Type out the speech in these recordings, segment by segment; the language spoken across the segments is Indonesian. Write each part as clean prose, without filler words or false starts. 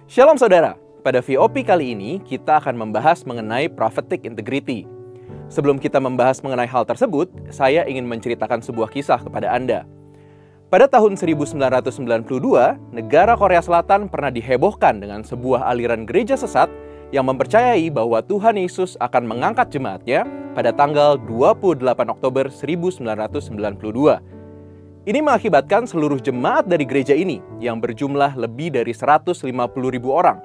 Shalom saudara, pada VOP kali ini kita akan membahas mengenai prophetic integrity. Sebelum kita membahas mengenai hal tersebut, saya ingin menceritakan sebuah kisah kepada Anda. Pada tahun 1992, negara Korea Selatan pernah dihebohkan dengan sebuah aliran gereja sesat yang mempercayai bahwa Tuhan Yesus akan mengangkat jemaatnya pada tanggal 28 Oktober 1992. Ini mengakibatkan seluruh jemaat dari gereja ini yang berjumlah lebih dari 150.000 orang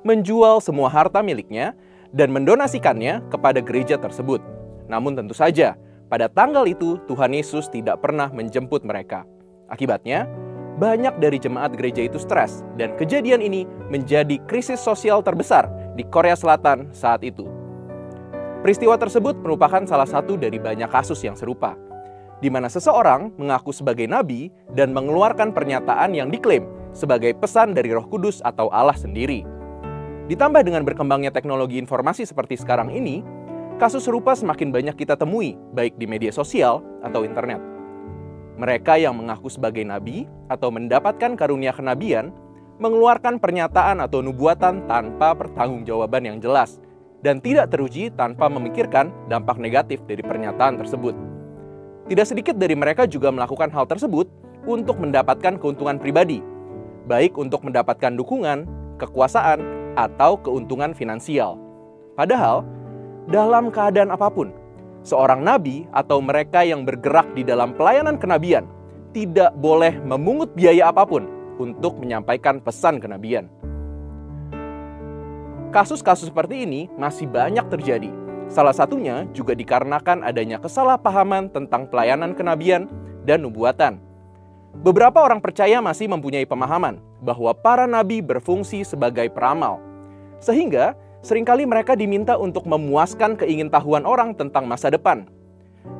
menjual semua harta miliknya dan mendonasikannya kepada gereja tersebut. Namun tentu saja, pada tanggal itu Tuhan Yesus tidak pernah menjemput mereka. Akibatnya, banyak dari jemaat gereja itu stres dan kejadian ini menjadi krisis sosial terbesar di Korea Selatan saat itu. Peristiwa tersebut merupakan salah satu dari banyak kasus yang serupa, di mana seseorang mengaku sebagai nabi dan mengeluarkan pernyataan yang diklaim sebagai pesan dari Roh Kudus atau Allah sendiri. Ditambah dengan berkembangnya teknologi informasi seperti sekarang ini, kasus serupa semakin banyak kita temui, baik di media sosial atau internet. Mereka yang mengaku sebagai nabi atau mendapatkan karunia kenabian mengeluarkan pernyataan atau nubuatan tanpa pertanggungjawaban yang jelas dan tidak teruji tanpa memikirkan dampak negatif dari pernyataan tersebut. Tidak sedikit dari mereka juga melakukan hal tersebut untuk mendapatkan keuntungan pribadi, baik untuk mendapatkan dukungan, kekuasaan, atau keuntungan finansial. Padahal, dalam keadaan apapun, seorang nabi atau mereka yang bergerak di dalam pelayanan kenabian tidak boleh memungut biaya apapun untuk menyampaikan pesan kenabian. Kasus-kasus seperti ini masih banyak terjadi. Salah satunya juga dikarenakan adanya kesalahpahaman tentang pelayanan kenabian dan nubuatan. Beberapa orang percaya masih mempunyai pemahaman bahwa para nabi berfungsi sebagai peramal, sehingga seringkali mereka diminta untuk memuaskan keingintahuan orang tentang masa depan.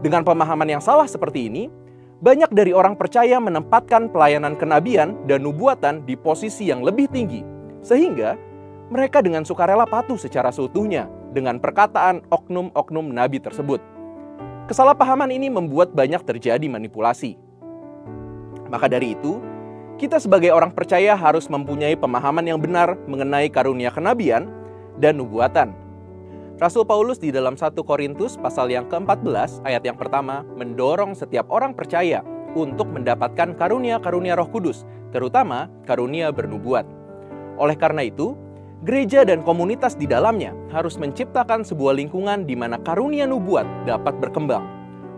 Dengan pemahaman yang salah seperti ini, banyak dari orang percaya menempatkan pelayanan kenabian dan nubuatan di posisi yang lebih tinggi, sehingga mereka dengan sukarela patuh secara seutuhnya dengan perkataan oknum-oknum nabi tersebut. Kesalahpahaman ini membuat banyak terjadi manipulasi. Maka dari itu, kita sebagai orang percaya harus mempunyai pemahaman yang benar mengenai karunia kenabian dan nubuatan. Rasul Paulus di dalam 1 Korintus pasal yang ke-14 ayat yang pertama mendorong setiap orang percaya untuk mendapatkan karunia-karunia Roh Kudus, terutama karunia bernubuat. Oleh karena itu, gereja dan komunitas di dalamnya harus menciptakan sebuah lingkungan di mana karunia nubuat dapat berkembang.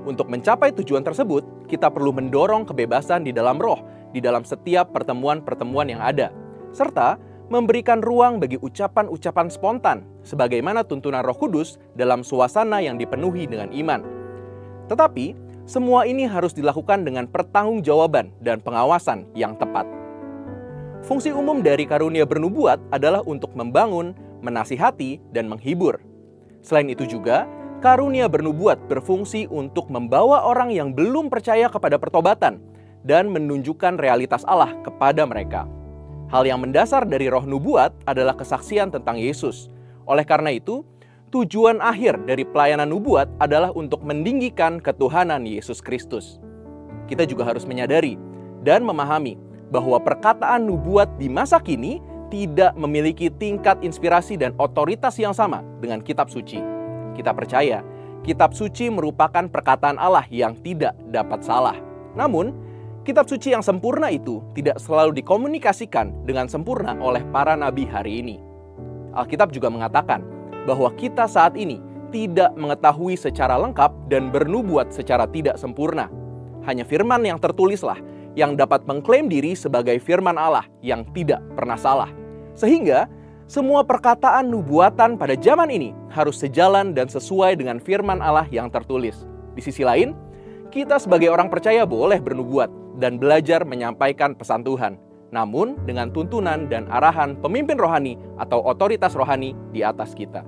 Untuk mencapai tujuan tersebut, kita perlu mendorong kebebasan di dalam roh, di dalam setiap pertemuan-pertemuan yang ada, serta memberikan ruang bagi ucapan-ucapan spontan, sebagaimana tuntunan Roh Kudus dalam suasana yang dipenuhi dengan iman. Tetapi, semua ini harus dilakukan dengan pertanggungjawaban dan pengawasan yang tepat. Fungsi umum dari karunia bernubuat adalah untuk membangun, menasihati, dan menghibur. Selain itu juga, karunia bernubuat berfungsi untuk membawa orang yang belum percaya kepada pertobatan dan menunjukkan realitas Allah kepada mereka. Hal yang mendasar dari roh nubuat adalah kesaksian tentang Yesus. Oleh karena itu, tujuan akhir dari pelayanan nubuat adalah untuk meninggikan ketuhanan Yesus Kristus. Kita juga harus menyadari dan memahami bahwa perkataan nubuat di masa kini tidak memiliki tingkat inspirasi dan otoritas yang sama dengan kitab suci. Kita percaya, kitab suci merupakan perkataan Allah yang tidak dapat salah. Namun, kitab suci yang sempurna itu tidak selalu dikomunikasikan dengan sempurna oleh para nabi hari ini. Alkitab juga mengatakan bahwa kita saat ini tidak mengetahui secara lengkap dan bernubuat secara tidak sempurna. Hanya firman yang tertulislah yang dapat mengklaim diri sebagai firman Allah yang tidak pernah salah. Sehingga, semua perkataan nubuatan pada zaman ini harus sejalan dan sesuai dengan firman Allah yang tertulis. Di sisi lain, kita sebagai orang percaya boleh bernubuat dan belajar menyampaikan pesan Tuhan, namun dengan tuntunan dan arahan pemimpin rohani atau otoritas rohani di atas kita.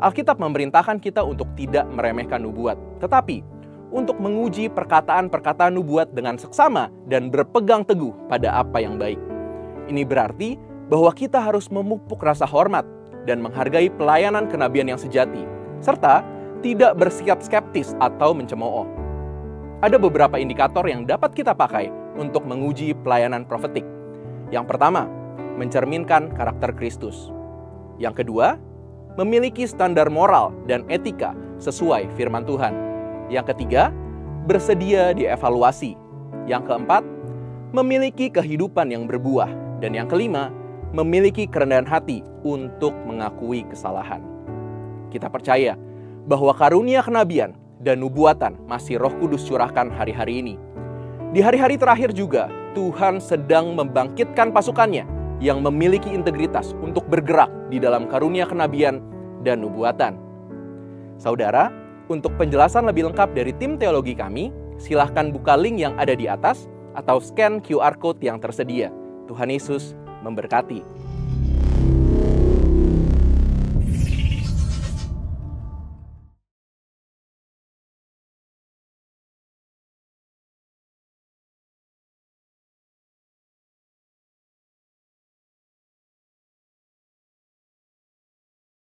Alkitab memerintahkan kita untuk tidak meremehkan nubuat, tetapi untuk menguji perkataan-perkataan nubuat dengan seksama dan berpegang teguh pada apa yang baik. Ini berarti bahwa kita harus memupuk rasa hormat dan menghargai pelayanan kenabian yang sejati, serta tidak bersikap skeptis atau mencemooh. Ada beberapa indikator yang dapat kita pakai untuk menguji pelayanan profetik. Yang pertama, mencerminkan karakter Kristus. Yang kedua, memiliki standar moral dan etika sesuai firman Tuhan. Yang ketiga, bersedia dievaluasi. Yang keempat, memiliki kehidupan yang berbuah. Dan yang kelima, memiliki kerendahan hati untuk mengakui kesalahan. Kita percaya bahwa karunia kenabian dan nubuatan masih Roh Kudus curahkan hari-hari ini. Di hari-hari terakhir juga, Tuhan sedang membangkitkan pasukannya yang memiliki integritas untuk bergerak di dalam karunia kenabian dan nubuatan. Saudara, untuk penjelasan lebih lengkap dari tim teologi kami, silahkan buka link yang ada di atas atau scan QR Code yang tersedia. Tuhan Yesus memberkati.